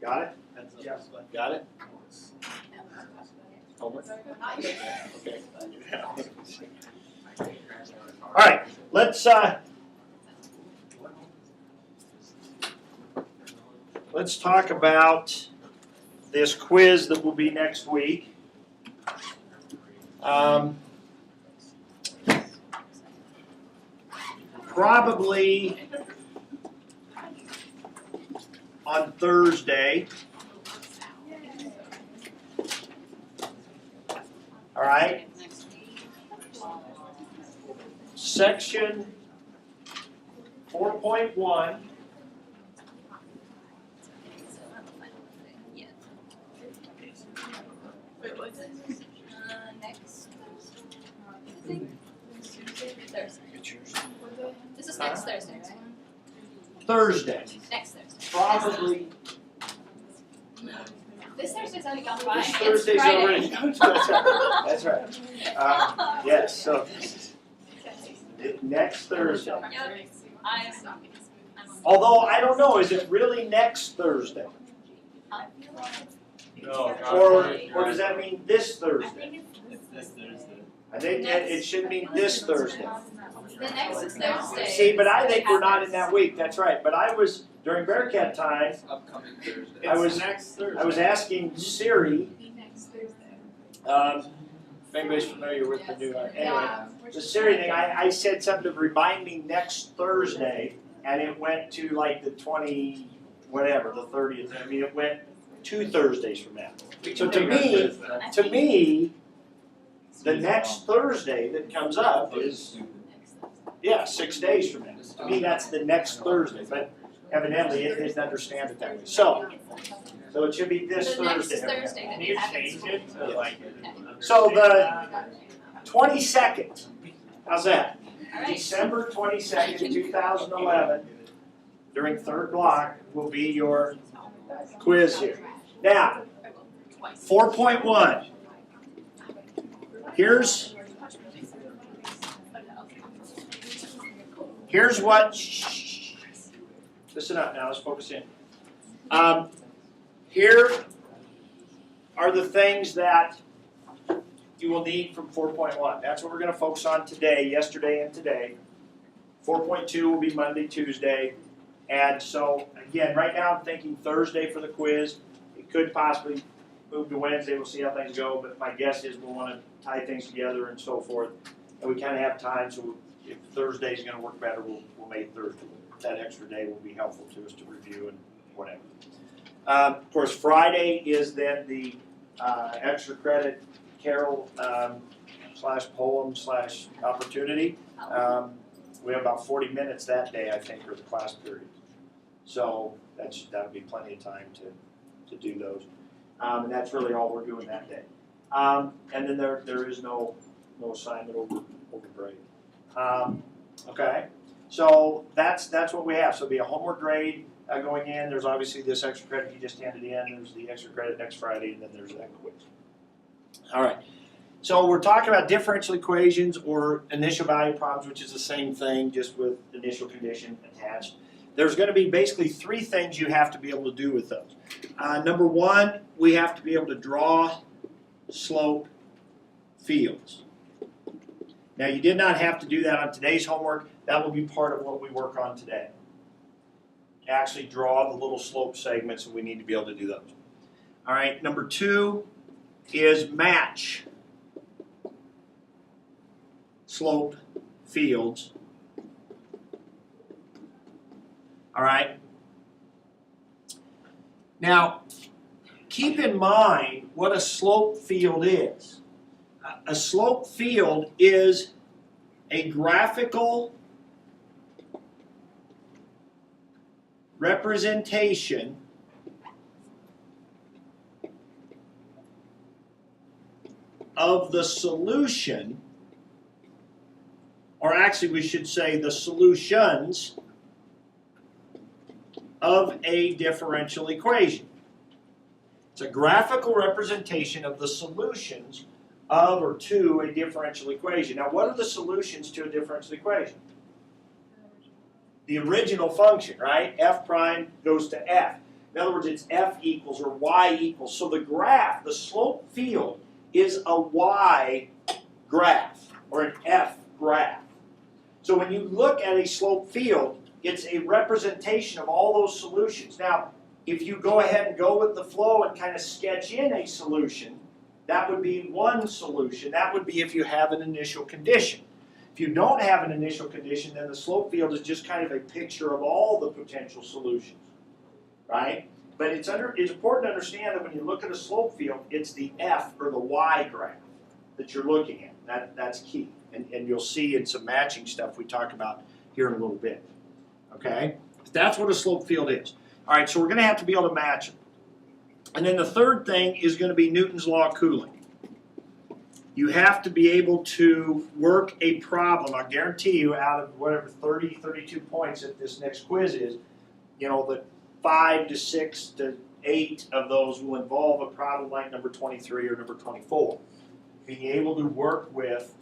Got it? Yeah. Got it? Homework? Okay. All right, let's talk about this quiz that will be next week. Probably on Thursday. All right. Section 4.1. This is next Thursday, right? Thursday. Next Thursday. Probably. This Thursday's already gone by. This It's Thursday's Friday. already. That's right. That's right. Yes. So next Thursday. Yep. Although I don't know, is it really next Thursday, No, or does that mean this Thursday? It's this Thursday. I think that it should mean this Thursday. The next Thursday. See, but I think we're not in that week. That's right. But I was during Bearcat time. Upcoming Thursday. I was next Thursday. I was asking Siri. If anybody's familiar with the new anyway, the Siri thing. I said something to remind me next Thursday, and it went to like the 20 whatever, the 30th. I mean, it went 2 Thursdays from now. So to me, the next Thursday that comes up is 6 days from now. To me, that's the next Thursday, but evidently it didn't understand it that way. So it should be this The next Thursday. Thursday that you haven't. it to like? So the 22nd, how's that? All right. December 22nd, 2011, during third block will be your quiz here. Now, 4.1. Here's what, shh, listen up now, let's focus in. Here are the things that you will need from 4.1. That's what we're going to focus on today, yesterday and today. 4.2 will be Monday, Tuesday. And so, again, right now I'm thinking Thursday for the quiz. It could possibly move to Wednesday. We'll see how things go. But my guess is we'll want to tie things together and so forth. And we kind of have time, so if Thursday's going to work better, we'll make Thursday. That extra day will be helpful to us to review and whatever. Of course, Friday is then the extra credit carol / poem / opportunity. We have about 40 minutes that day, I think, for the class period. So that'll be plenty of time to do those. And that's really all we're doing that day. And then there is no assignment over break. Okay, so that's what we have. So it'll be a homework grade going in. There's obviously this extra credit you just handed in. There's the extra credit next Friday, and then there's that quiz. All right. So we're talking about differential equations or initial value problems, which is the same thing, just with initial condition attached. There's going to be basically 3 things you have to be able to do with those. Number 1, we have to be able to draw slope fields. Now, you did not have to do that on today's homework. That will be part of what we work on today. Actually draw the little slope segments, and we need to be able to do those. All right, number 2 is match slope fields. All right. Now, keep in mind what a slope field is. A slope field is a graphical representation of the solution, or actually we should say the solutions of a differential equation. It's a graphical representation of the solutions of or to a differential equation. Now, what are the solutions to a differential equation? The original function, right? F prime goes to F. In other words, it's F equals or Y equals. So the graph, the slope field, is a Y graph or an F graph. So when you look at a slope field, it's a representation of all those solutions. Now, if you go ahead and go with the flow and kind of sketch in a solution, that would be one solution. That would be if you have an initial condition. If you don't have an initial condition, then the slope field is just kind of a picture of all the potential solutions, right? But it's important to understand that when you look at a slope field, it's the F or the Y graph that you're looking at. That's key. And you'll see in some matching stuff we talk about here in a little bit. Okay? That's what a slope field is. All right, so we're going to have to be able to match them. And then the third thing is going to be Newton's law of cooling. You have to be able to work a problem. I guarantee you out of whatever 30, 32 points that this next quiz is, you know, the 5 to 6 to 8 of those will involve a problem like number 23 or number 24. Being able to work with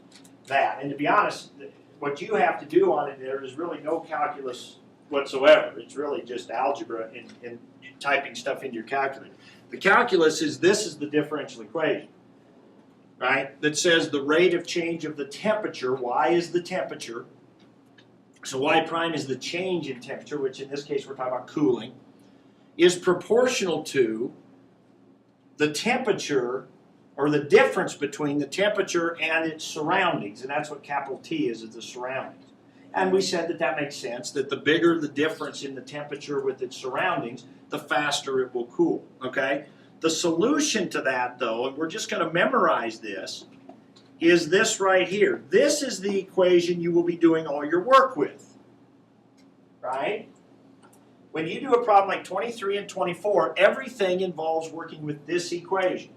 that. And to be honest, what you have to do on it, there is really no calculus whatsoever. It's really just algebra and typing stuff into your calculator. The calculus is this is the differential equation, right? That says the rate of change of the temperature, Y is the temperature, so Y prime is the change in temperature, which in this case we're talking about cooling, is proportional to the temperature or the difference between the temperature and its surroundings, and that's what capital T is the surroundings. And we said that that makes sense, that the bigger the difference in the temperature with its surroundings, the faster it will cool, okay? The solution to that, though, and we're just going to memorize this, is this right here. This is the equation you will be doing all your work with, right? When you do a problem like 23 and 24, everything involves working with this equation.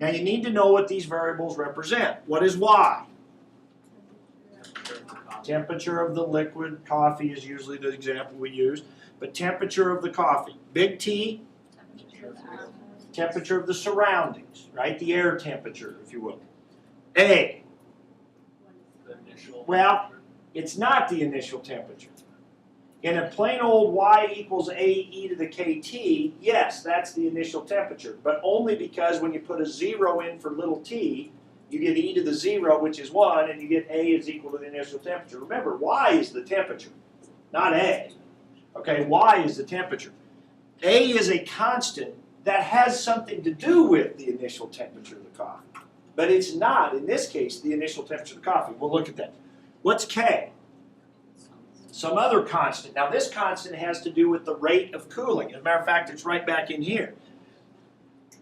Now you need to know what these variables represent. What is Y? Temperature of the liquid. Coffee is usually the example we use. But temperature of the coffee. Big T, temperature of the surroundings, right? The air temperature, if you will. A, The initial. well, it's not the initial temperature. In a plain old Y equals A e to the KT, yes, that's the initial temperature. But only because when you put a 0 in for little t, you get e to the 0, which is 1, and you get A is equal to the initial temperature. Remember, Y is the temperature, not A. Okay, Y is the temperature. A is a constant that has something to do with the initial temperature of the coffee. But it's not, in this case, the initial temperature of the coffee. We'll look at that. What's K? Some other constant. Now this constant has to do with the rate of cooling. As a matter of fact, it's right back in here.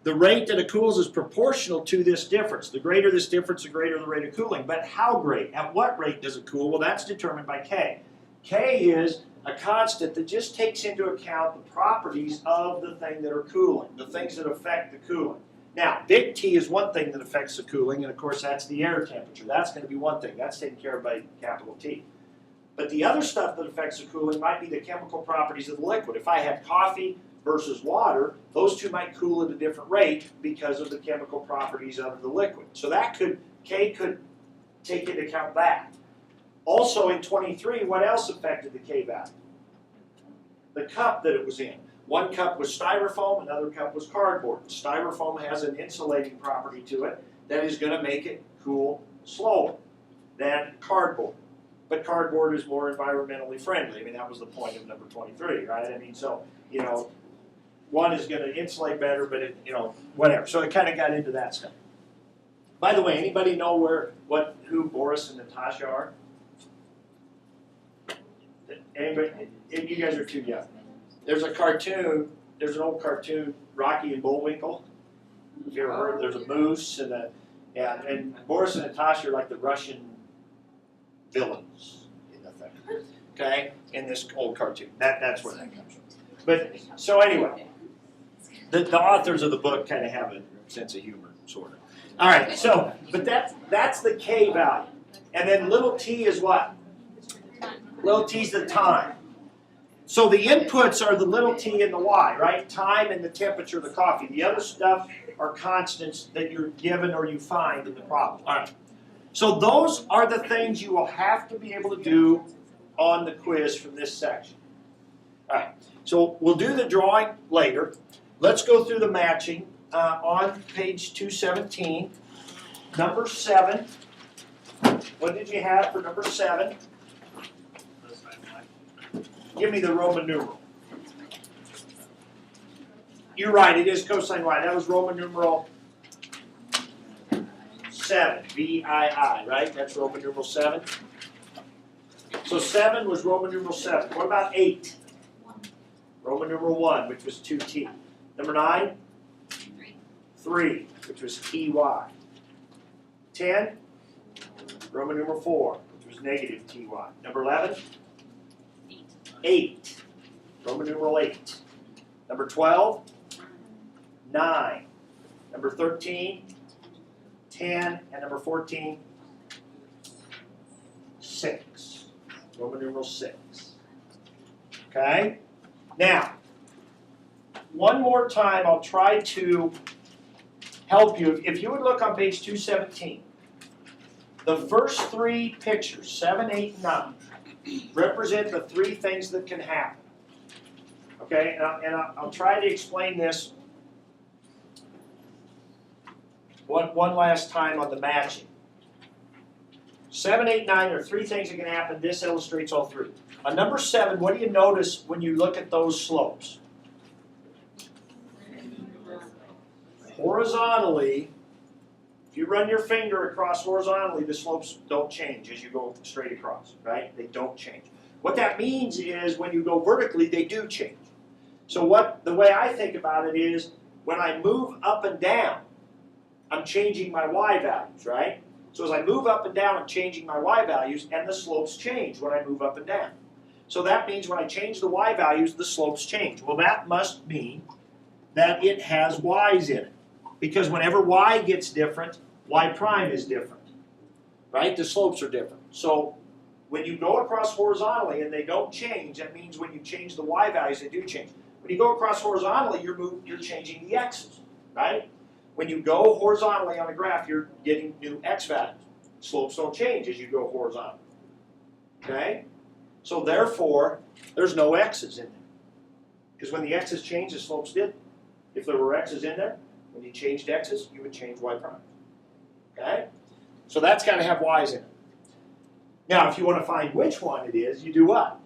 The rate that it cools is proportional to this difference. The greater this difference, the greater the rate of cooling. But how great? At what rate does it cool? Well, that's determined by K. K is a constant that just takes into account the properties of the thing that are cooling, the things that affect the cooling. Now, big T is one thing that affects the cooling, and of course that's the air temperature. That's going to be one thing. That's taken care of by capital T. But the other stuff that affects the cooling might be the chemical properties of the liquid. If I had coffee versus water, those two might cool at a different rate because of the chemical properties of the liquid. So that K could take into account that. Also in 23, what else affected the K value? The cup that it was in. One cup was styrofoam, another cup was cardboard. Styrofoam has an insulating property to it that is going to make it cool slower than cardboard. But cardboard is more environmentally friendly. I mean, that was the point of number 23, right? I mean, so, you know, one is going to insulate better, but it, you know, whatever. So it kind of got into that stuff. By the way, anybody know who Boris and Natasha are? Anybody? You guys are too young. There's a cartoon. There's an old cartoon, Rocky and Bullwinkle. Have you ever heard? There's a moose and Boris and Natasha are like the Russian villains in the thing. Okay, in this old cartoon. That's where that comes from. But so anyway, the authors of the book kind of have a sense of humor, sort of. All right. So, but that's the K value, and then little t is what? Little t is the time. So the inputs are the little t and the y, right? Time and the temperature of the coffee. The other stuff are constants that you're given or you find in the problem. All right. So those are the things you will have to be able to do on the quiz from this section. All right. So we'll do the drawing later. Let's go through the matching on page 217. Number 7. What did you have for number 7? Give me the Roman numeral. You're right, it is cosine y. That was Roman numeral 7, VII, right? That's Roman numeral 7. So 7 was Roman numeral 7. What about 8? Roman numeral 1, which was 2t. Number 9? 3, which was ty. 10? Roman numeral 4, which was negative ty. Number 11? 8. Roman numeral 8. Number 12? 9. Number 13? 10. And number 14? 6. Roman numeral 6. Okay? Now, one more time, I'll try to help you. If you would look on page 217, the first 3 pictures, 7, 8, 9, represent the 3 things that can happen. Okay, and I'll try to explain this one last time on the matching. 7, 8, 9 are 3 things that can happen. This illustrates all 3. On number 7, what do you notice when you look at those slopes? Horizontally, if you run your finger across horizontally, the slopes don't change as you go straight across, right? They don't change. What that means is when you go vertically, they do change. So the way I think about it is when I move up and down, I'm changing my y values, right? So as I move up and down, I'm changing my y values, and the slopes change when I move up and down. So that means when I change the y values, the slopes change. Well, that must mean that it has y's in it. Because whenever y gets different, y prime is different, right? The slopes are different. So when you go across horizontally and they don't change, that means when you change the y values, they do change. When you go across horizontally, you're changing the x's, right? When you go horizontally on a graph, you're getting new x values. Slopes don't change as you go horizontally, okay? So therefore, there's no x's in there. Because when the x's change, the slopes did. If there were x's in there, when you changed x's, you would change y prime. Okay? So that's got to have y's in it. Now, if you want to find which one it is, you do what?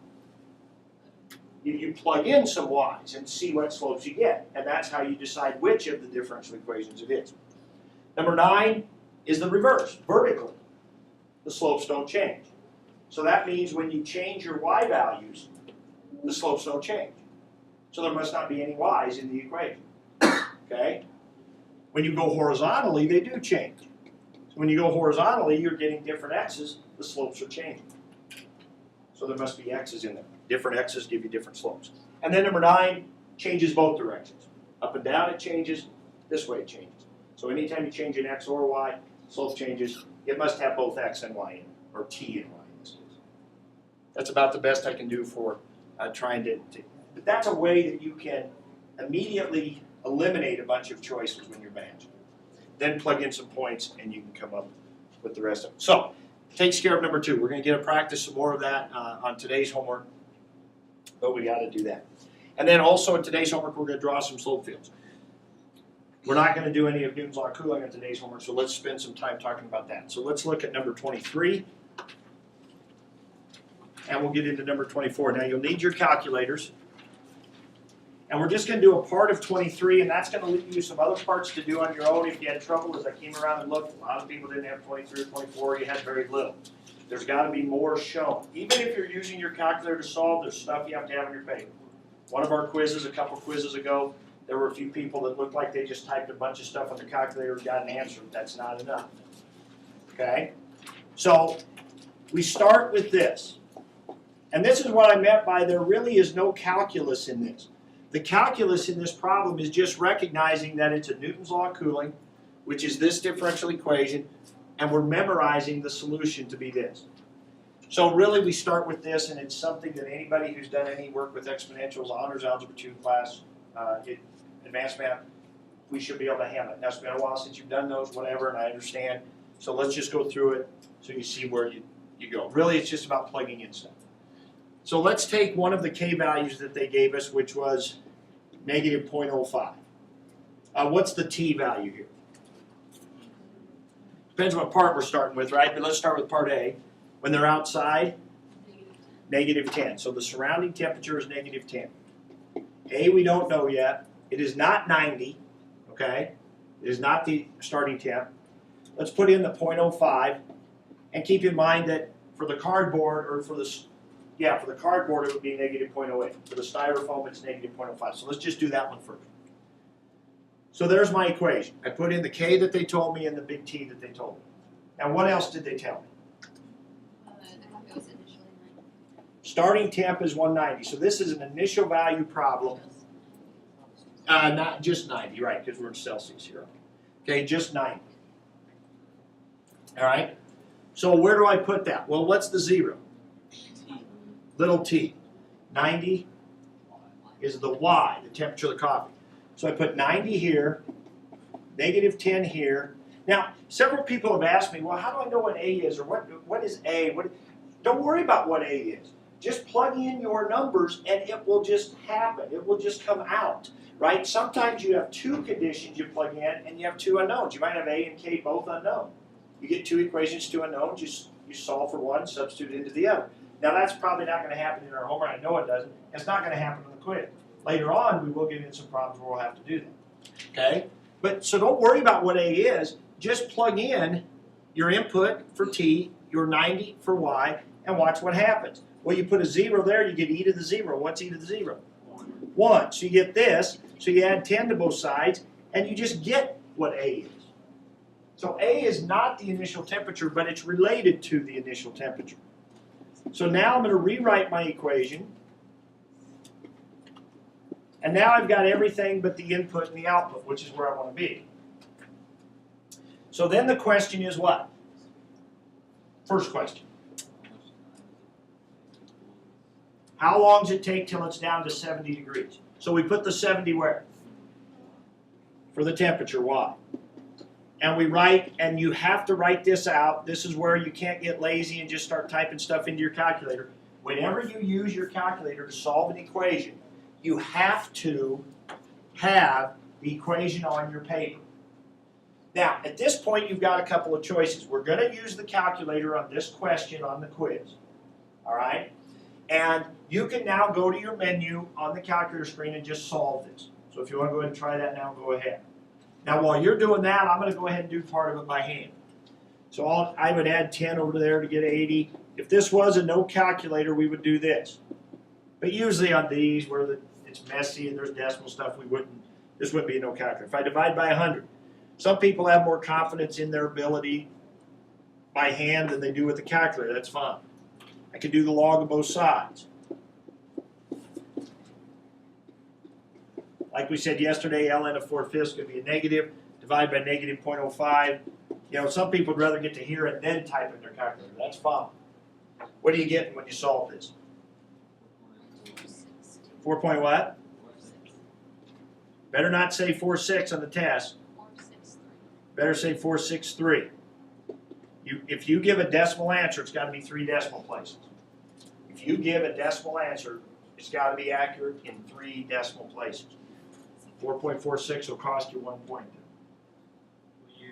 You plug in some y's and see what slopes you get. And that's how you decide which of the differential equations it is. Number 9 is the reverse, vertically. The slopes don't change. So that means when you change your y values, the slopes don't change. So there must not be any y's in the equation. Okay? When you go horizontally, they do change. So when you go horizontally, you're getting different x's, the slopes are changing. So there must be x's in there. Different x's give you different slopes. And then number 9 changes both directions. Up and down it changes, this way it changes. So anytime you change an x or y, slope changes, it must have both x and y in it, or t and y in this case. That's about the best I can do for trying to, but that's a way that you can immediately eliminate a bunch of choices when you're matching. Then plug in some points and you can come up with the rest of them. So, takes care of number 2. We're going to get to practice some more of that on today's homework, but we got to do that. And then also in today's homework, we're going to draw some slope fields. We're not going to do any of Newton's law of cooling in today's homework, so let's spend some time talking about that. So let's look at number 23, and we'll get into number 24. Now you'll need your calculators. And we're just going to do a part of 23, and that's going to leave you some other parts to do on your own if you had trouble. As I came around and looked, a lot of people didn't have 23 or 24, you had very little. There's got to be more shown. Even if you're using your calculator to solve, there's stuff you have to have in your paper. One of our quizzes, a couple quizzes ago, there were a few people that looked like they just typed a bunch of stuff on their calculator and got an answer. That's not enough. Okay? So, we start with this. And this is what I meant by there really is no calculus in this. The calculus in this problem is just recognizing that it's a Newton's law of cooling, which is this differential equation, and we're memorizing the solution to be this. So really we start with this, and it's something that anybody who's done any work with exponentials, honors algebra 2 class, advanced math, we should be able to handle it. Now it's been a while since you've done those, whatever, and I understand. So let's just go through it so you see where you go. Really it's just about plugging in stuff. So let's take one of the K values that they gave us, which was negative 0.05. What's the T value here? Depends what part we're starting with, right? But let's start with part A. When they're outside, negative 10. So the surrounding temperature is negative 10. A, we don't know yet. It is not 90, okay? It is not the starting temp. Let's put in the 0.05, and keep in mind that for the cardboard, or for the cardboard it would be negative 0.08. For the styrofoam it's negative 0.05. So let's just do that one first. So there's my equation. I put in the K that they told me and the big T that they told me. Now what else did they tell me? The copy was initially 90. Starting temp is 190. So this is an initial value problem. Not just 90, right, because we're in Celsius here. Okay, just 90. All right? So where do I put that? Well, what's the 0? Little t. 90 is the Y, the temperature of the coffee. So I put 90 here, negative 10 here. Now, several people have asked me, well, how do I know what A is, or what is A? Don't worry about what A is. Just plug in your numbers and it will just happen. It will just come out, right? Sometimes you have two conditions you plug in and you have two unknowns. You might have A and K both unknown. You get two equations, two unknowns, you solve for one, substitute into the other. Now that's probably not going to happen in our homework. I know it doesn't. It's not going to happen in the quiz. Later on, we will get into some problems where we'll have to do that. Okay? But so don't worry about what A is. Just plug in your input for T, your 90 for Y, and watch what happens. Well, you put a 0 there, you get e to the 0. What's e to the 0? 1. So you get this. So you add 10 to both sides, and you just get what A is. So A is not the initial temperature, but it's related to the initial temperature. So now I'm going to rewrite my equation. And now I've got everything but the input and the output, which is where I want to be. So then the question is what? First question. How long does it take till it's down to 70 degrees? So we put the 70 where? For the temperature, Y. And we write, and you have to write this out. This is where you can't get lazy and just start typing stuff into your calculator. Whenever you use your calculator to solve an equation, you have to have the equation on your paper. Now, at this point, you've got a couple of choices. We're going to use the calculator on this question on the quiz. All right? And you can now go to your menu on the calculator screen and just solve this. So if you want to go ahead and try that now, go ahead. Now, while you're doing that, I'm going to go ahead and do part of it by hand. So I would add 10 over there to get 80. If this was a no calculator, we would do this. But usually on these, where it's messy and there's decimal stuff, this wouldn't be a no calculator. If I divide by 100, some people have more confidence in their ability by hand than they do with the calculator. That's fine. I can do the log of both sides. Like we said yesterday, ln of 4/5 is going to be a negative. Divide by negative 0.05. You know, some people would rather get to hear it then type in their calculator. That's fine. What are you getting when you solve this? 4 point what? Better not say 4.6 on the test. 463. Better say 4.63. If you give a decimal answer, it's got to be 3 decimal places. If you give a decimal answer, it's got to be accurate in 3 decimal places. 4.46 will cost you 1 point. Can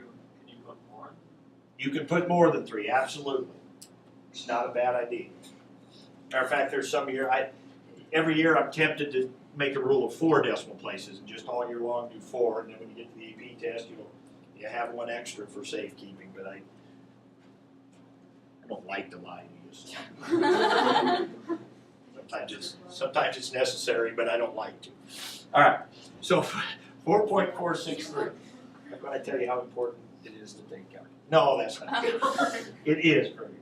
you put more? You can put more than 3, absolutely. It's not a bad idea. Matter of fact, there's some year, every year I'm tempted to make a rule of 4 decimal places and just all year long do 4, and then when you get to the AP test, you have 1 extra for safekeeping, but I don't like to lie to you. Sometimes it's necessary, but I don't like to. All right, so 4.463. I'm going to tell you how important it is to take calculus. No, that's not good. It is for you.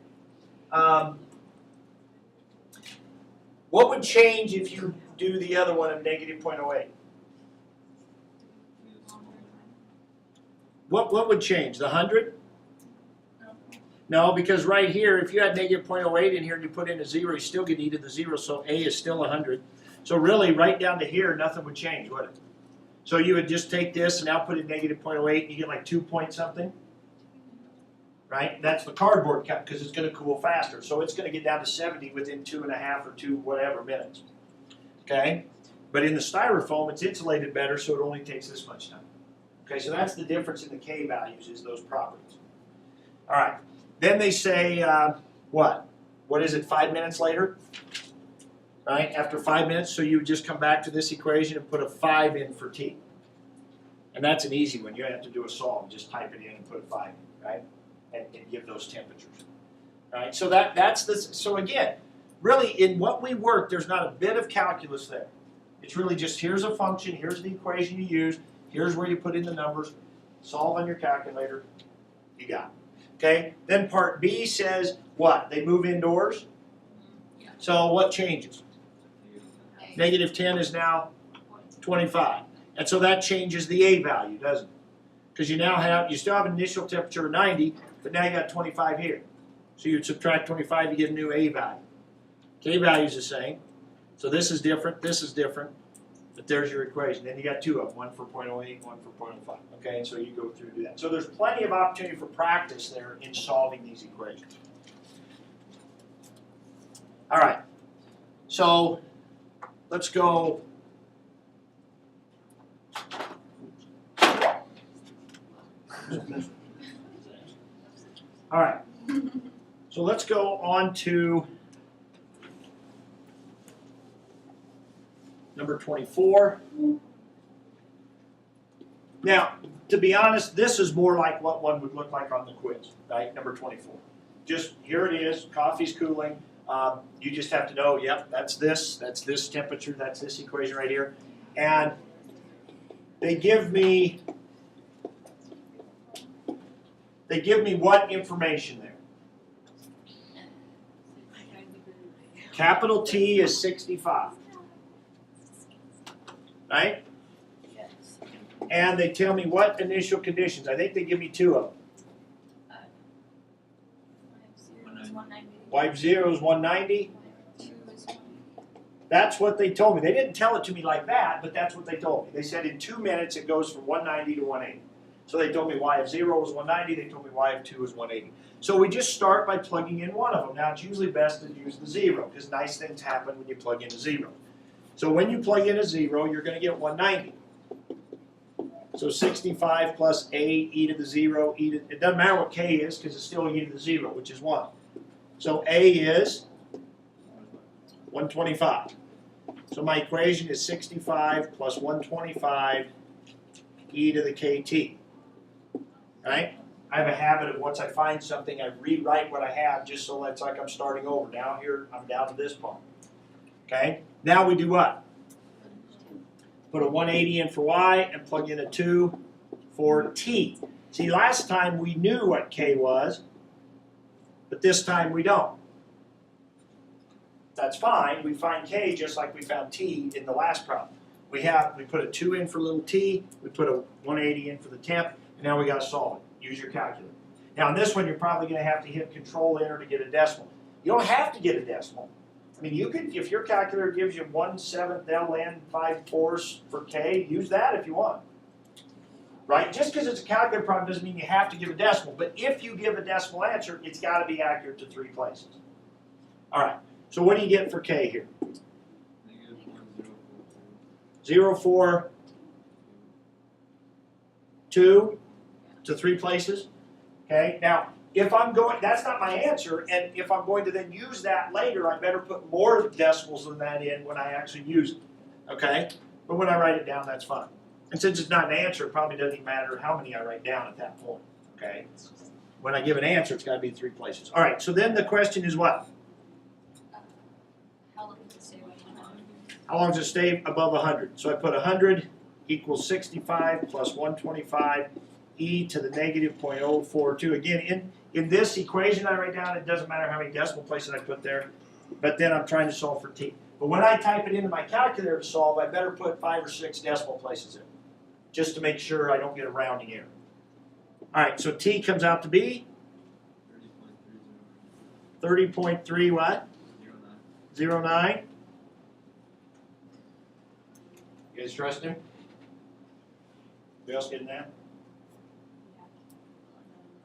What would change if you do the other one of negative 0.08? What would change? The 100? No, because right here, if you had negative 0.08 in here and you put in a 0, you still get e to the 0, so A is still 100. So really, right down to here, nothing would change, would it? So you would just take this and now put in negative 0.08, and you get like 2 point something? right? That's the cardboard cup because it's going to cool faster. So it's going to get down to 70 within 2.5 or 2 whatever minutes. Okay? But in the styrofoam, it's insulated better, so it only takes this much time. Okay, so that's the difference in the K values, is those properties. All right. Then they say, what? What is it, 5 minutes later? Right? After 5 minutes, so you would just come back to this equation and put a 5 in for T. And that's an easy one. You don't have to do a solve. Just type it in and put a 5 in, right? And give those temperatures. Right? So that's the, so again, really in what we work, there's not a bit of calculus there. It's really just here's a function, here's the equation you use, here's where you put in the numbers, solve on your calculator, you got it. Okay? Then part B says what? They move indoors. So what changes? Negative 10 is now 25. And so that changes the A value, doesn't it? Because you still have an initial temperature of 90, but now you got 25 here. So you'd subtract 25 to get a new A value. K value is the same. So this is different, but there's your equation. Then you got two of them, one for 0.08, one for 0.05. Okay, and so you go through and do that. So there's plenty of opportunity for practice there in solving these equations. All right, so let's go. All right, so let's go on to number 24. Now, to be honest, this is more like what one would look like on the quiz, right? Number 24. Just here it is, coffee's cooling. You just have to know, yep, that's this temperature, that's this equation right here. And they give me what information there? Capital T is 65. Right? Yes. And they tell me what initial conditions. I think they give me two of them. Wipe 0 is 190. That's what they told me. They didn't tell it to me like that, but that's what they told me. They said in 2 minutes it goes from 190 to 180. So they told me y of 0 was 190. They told me y of 2 is 180. So we just start by plugging in one of them. Now it's usually best to use the 0 because nice things happen when you plug in a 0. So when you plug in a 0, you're going to get 190. So 65 plus a e to the 0, it doesn't matter what k is because it's still e to the 0, which is 1. So a is 125. So my equation is 65 plus 125 e to the kt. Right? I have a habit of once I find something, I rewrite what I have just so it's like I'm starting over. Now here, I'm down to this part. Okay? Now we do what? Put a 180 in for y and plug in a 2 for t. See, last time we knew what k was, but this time we don't. That's fine. We find k just like we found t in the last problem. We put a 2 in for little t, we put a 180 in for the temp, and now we got to solve it. Use your calculator. Now in this one, you're probably going to have to hit Control Enter to get a decimal. You don't have to get a decimal. I mean, you could, if your calculator gives you 1/7 ln 5/4 for k, use that if you want. Right? Just because it's a calculator problem doesn't mean you have to give a decimal. But if you give a decimal answer, it's got to be accurate to 3 places. All right. So what do you get for k here? 0.04, 2 to 3 places. Okay. Now, if I'm going, that's not my answer, and if I'm going to then use that later, I better put more decimals than that in when I actually use it. Okay? But when I write it down, that's fine. And since it's not an answer, it probably doesn't even matter how many I write down at that point. Okay? When I give an answer, it's got to be 3 places. All right, so then the question is what? How long does it stay away from 100? How long does it stay above 100? So I put 100 equals 65 plus 125 e to the negative 0.042. Again, in this equation I write down, it doesn't matter how many decimal places I put there, but then I'm trying to solve for t. But when I type it into my calculator to solve, I better put 5 or 6 decimal places in, just to make sure I don't get a rounding error. All right, so t comes out to be 30.3 what? 09. You guys trust him? Anybody else getting that?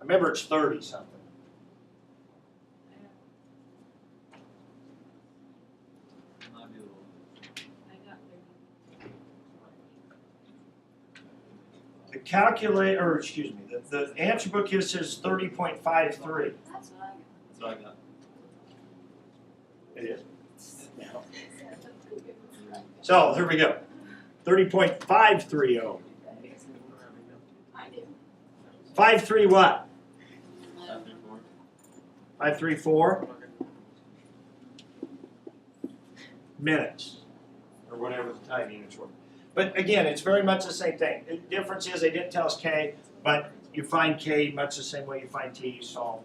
Remember, it's 30 something. The calculator, or excuse me, the answer book here says 30.53. That's what I got. That's what I got. It is. So there we go. 30.530. I do. 53 what? 534. 534 minutes, or whatever the time units were. But again, it's very much the same thing. The difference is they didn't tell us K, but you find K much the same way you find T, you solve.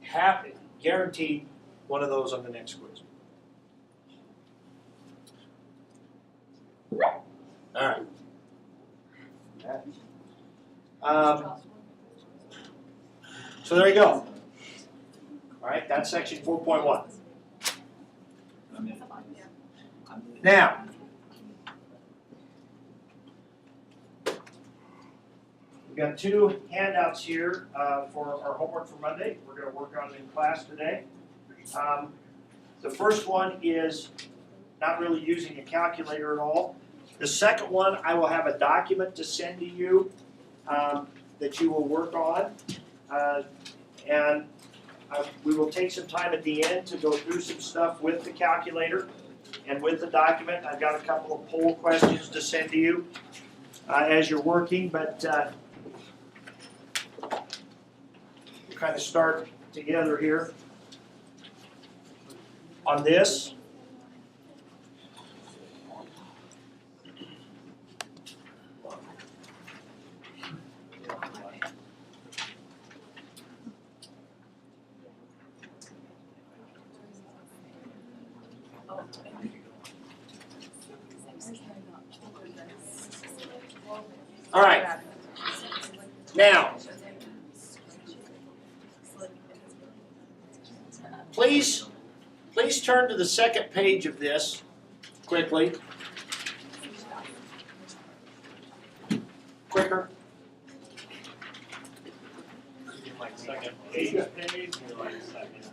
Happy, guaranteed one of those on the next quiz. All right. So there you go. All right, that's section 4.1. I'm in. Now, we've got two handouts here for our homework for Monday. We're going to work on it in class today. The first one is not really using a calculator at all. The second one, I will have a document to send to you that you will work on. And we will take some time at the end to go through some stuff with the calculator and with the document. I've got a couple of poll questions to send to you as you're working, but we'll kind of start together here on this. All right. Now, please turn to the second page of this quickly. Quicker. Like second page, or like second.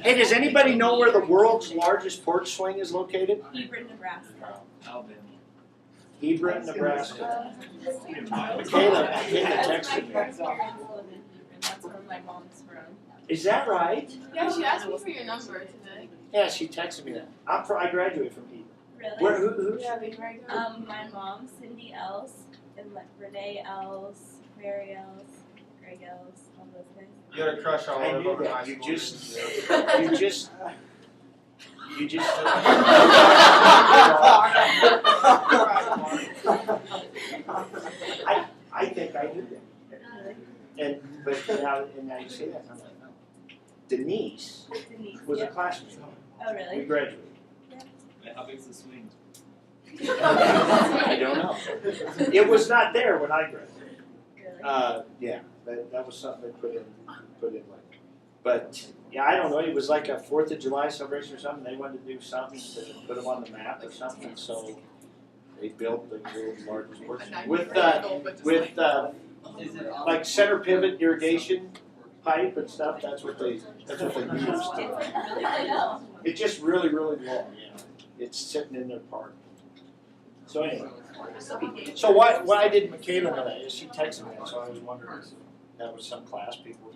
Hey, does anybody know where the world's largest porch swing is located? Hebron, Nebraska. Alabama. Hebron, Nebraska. Michaela texted me. That's where my mom's from. Is that right? Yeah, she asked me for your number today. Yeah, she texted me that. I graduated from Hebron. Really? Where? Who's? My mom, Cindy Els, and Renee Els, Mary Els, Greg Els, all those guys. You had a crush on I one of knew them in that. high You school. just- You just. I think I knew that. But now you say that, I'm like, no. Denise Denise. was a Yeah. classmate. Oh, We really? graduated. How big's the swing? I don't know. It was not there when I graduated. Really? Yeah, that was something they put in like. But yeah, I don't know. It was like a 4th of July celebration or something. They wanted to do something to put them on the map or something. So they built the world's largest porch with Is it like center pivot irrigation pipe and stuff. That's what they used. It's like really low. It's just really long. Yeah, it's sitting in their park. So anyway, so why did Michaela know that? She texted me that, so I was wondering if that was some class people.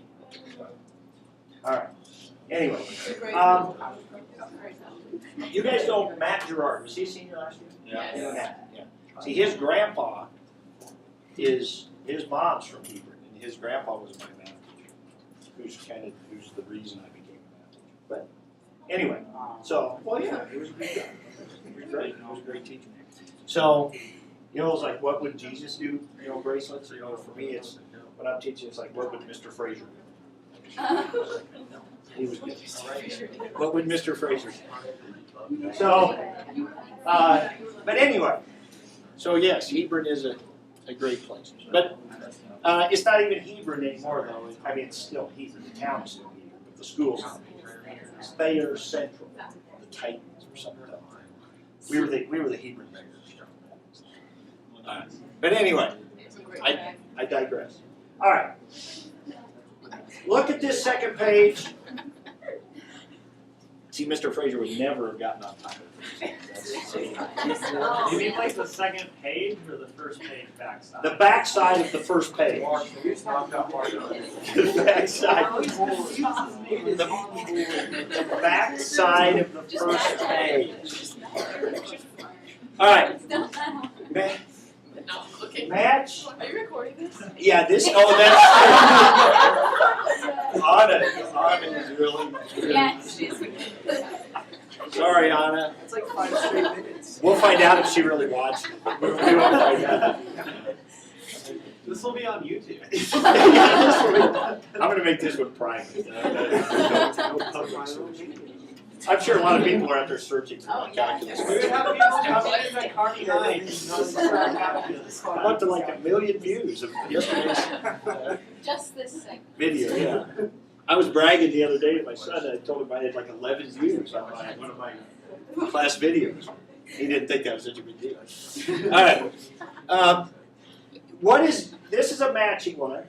All right. Anyway, you guys know Matt Gerard. Was he a senior last year? Yeah. You know Matt, yeah. See, his grandpa his mom's from Hebron, and his grandpa was my math teacher, who's the reason I became a math teacher. But anyway, so well, yeah, it was a good guy. It was great. It was a great teacher. So, it was like, what would Jesus do? Bracelets. For me, it's when I'm teaching, it's like, what would Mr. Fraser do? He was good. What would Mr. Fraser do? So, but anyway, so yes, Hebron is a great place. But it's not even Hebron anymore, though. I mean, it's still Hebron. The town is still Hebron, but the school's not Hebron. It's Thayer Central, the Titans or something. We were the Hebron Bears. But anyway, I digress. All right. Look at this second page. See, Mr. Fraser would never have gotten on time. You mean like the second page or the first page backside? The back side of the first page. The back side. The back side of the first page. All right. Match. Are you recording this? Yeah, this. Oh, that's. Anna is really. Yeah, she's. Sorry, Anna. It's like 5 straight minutes. We'll find out if she really watched it. We won't find out. This will be on YouTube. I'm gonna make this one private. I'm sure a lot of people are out there searching for my calculus. We would have people come in at Carney High. I'm up to like 1 million views of yesterday's Just this segment. video. Yeah. I was bragging the other day to my son. I told him I had like 11 views on one of my class videos. He didn't think that was such a big deal. All right. This is a matching one.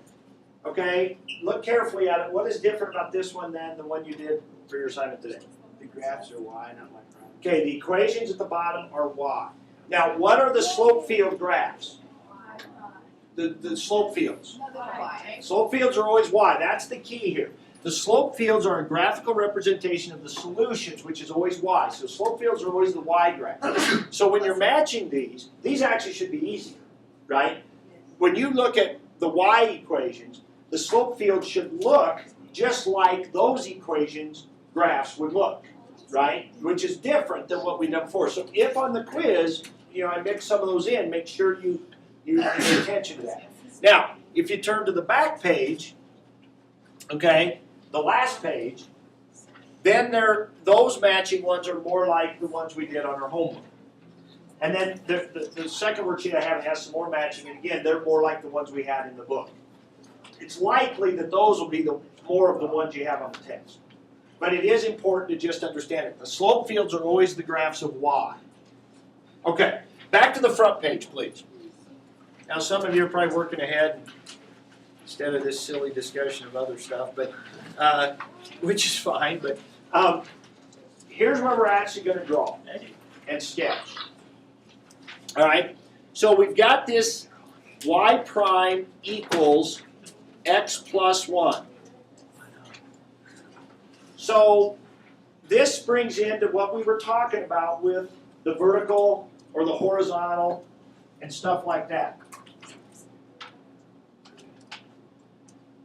Okay. Look carefully at it. What is different about this one than the one you did for your assignment today? The graphs are Y, not my problem. Okay, the equations at the bottom are Y. Now, what are the slope field graphs? The slope fields. Slope fields are always Y. That's the key here. The slope fields are a graphical representation of the solutions, which is always Y. So slope fields are always the Y graph. So when you're matching these actually should be easier, right? When you look at the Y equations, the slope field should look just like those equations graphs would look, right? Which is different than what we've done before. So if on the quiz, I mix some of those in, make sure you pay attention to that. Now, if you turn to the back page, okay, the last page, then those matching ones are more like the ones we did on our homework. And then the second worksheet I have has some more matching, and again, they're more like the ones we had in the book. It's likely that those will be more of the ones you have on the test. But it is important to just understand it. The slope fields are always the graphs of Y. Okay, back to the front page, please. Now, some of you are probably working ahead instead of this silly discussion of other stuff, but which is fine. But here's where we're actually going to draw and sketch. All right, so we've got this Y prime equals X plus 1. So this brings into what we were talking about with the vertical or the horizontal and stuff like that.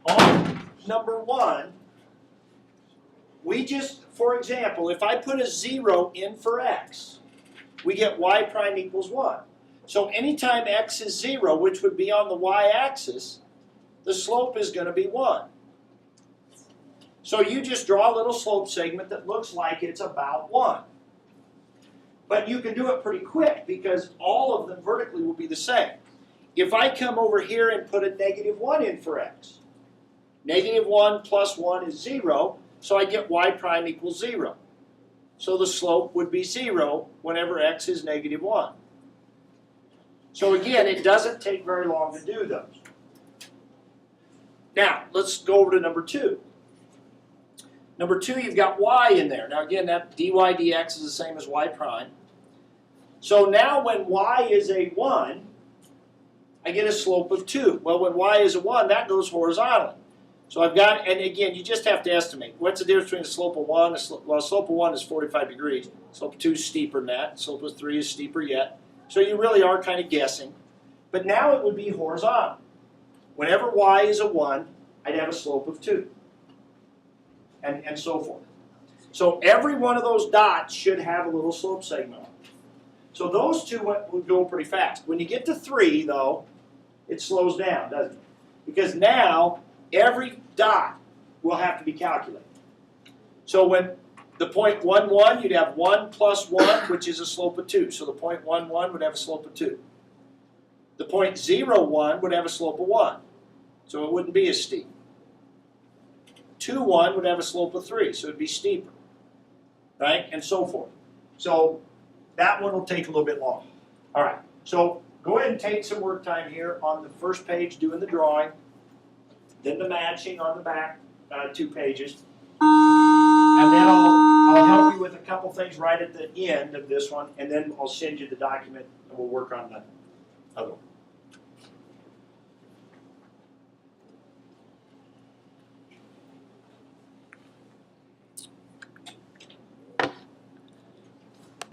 On number 1, we just, for example, if I put a 0 in for X, we get Y prime equals 1. So anytime X is 0, which would be on the Y-axis, the slope is going to be 1. So you just draw a little slope segment that looks like it's about 1. But you can do it pretty quick because all of them vertically will be the same. If I come over here and put a -1 in for X, -1 plus 1 is 0, so I get Y prime equals 0. So the slope would be 0 whenever X is -1. So again, it doesn't take very long to do those. Now, let's go over to number 2. Number 2, you've got Y in there. Now again, that dy dx is the same as Y prime. So now when Y is a 1, I get a slope of 2. Well, when Y is a 1, that goes horizontally. So I've got, and again, you just have to estimate. What's the difference between a slope of 1? Well, a slope of 1 is 45 degrees. Slope of 2 is steeper than that. Slope of 3 is steeper yet. So you really are kind of guessing. But now it would be horizontal. Whenever Y is a 1, I'd have a slope of 2. And so forth. So every one of those dots should have a little slope segment on it. So those two would go pretty fast. When you get to 3, though, it slows down, doesn't it? Because now every dot will have to be calculated. So when the point 1, 1, you'd have 1 plus 1, which is a slope of 2. So the point 1, 1 would have a slope of 2. The point 0, 1 would have a slope of 1. So it wouldn't be as steep. 2, 1 would have a slope of 3, so it would be steeper. Right? And so forth. So that one will take a little bit longer. All right. So go ahead and take some work time here on the first page doing the drawing, then the matching on the back 2 pages. And then I'll help you with a couple things right at the end of this one, and then I'll send you the document and we'll work on the other one.